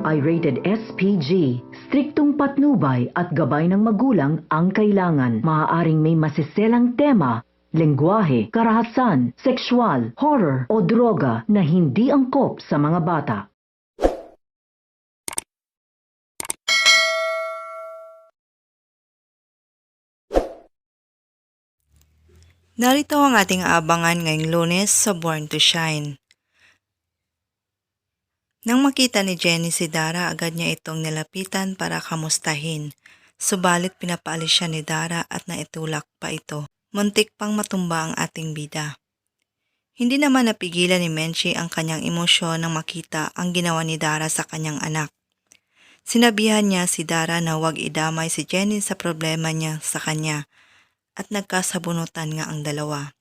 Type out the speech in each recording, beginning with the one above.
ay rated SPG. Striktong patnubay at gabay ng magulang ang kailangan. Maaaring may masiselang tema, lengguwahe, karahasan, sexual, horror o droga na hindi angkop sa mga bata. Narito ang ating aabangan ngayong Lunes sa Born to Shine. Nang makita ni Jenny si Dara, agad niya itong nilapitan para kamustahin. Subalit pinapaalis siya ni Dara at naitulak pa ito. Muntik pang matumba ang ating bida. Hindi naman napigilan ni Menchie ang kanyang emosyon nang makita ang ginawa ni Dara sa kanyang anak. Sinabihan niya si Dara na huwag idamay si Jenny sa problema niya sa kanya at nagkasabunutan nga ang dalawa.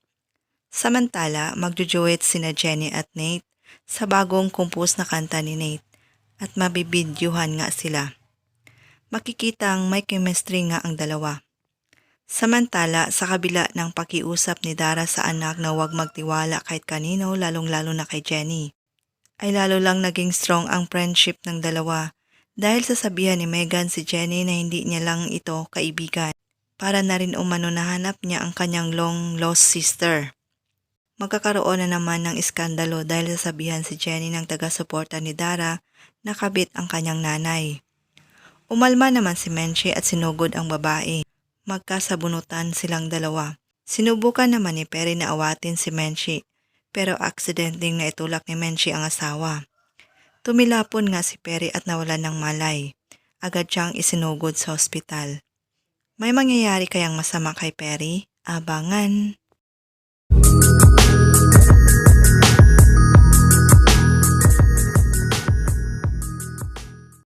Samantala, magjujuwit sina Jenny at Nate sa bagong compose na kanta ni Nate at mabibidyuhan nga sila. Makikitang may chemistry nga ang dalawa. Samantala, sa kabila ng pakiusap ni Dara sa anak na huwag magtiwala kahit kanino, lalong-lalo na kay Jenny, ay lalo lang naging strong ang friendship ng dalawa dahil sasabihan ni Megan si Jenny na hindi niya lang ito kaibigan. Para na rin umano nahanap niya ang kanyang long-lost sister. Magkakaroon na naman ng iskandalo dahil sasabihan si Jenny ng taga-suporta ni Dara na kabit ang kanyang nanay. Umalma naman si Menchie at sinugod ang babae. Magkasabunutan silang dalawa. Sinubukan naman ni Perry na awatin si Menchie, pero aksidenteng naitulak ni Menchie ang asawa. Tumilapon nga si Perry at nawalan ng malay. Agad siyang isinugod sa ospital. May mangyayari kayang masama kay Perry? Abangan!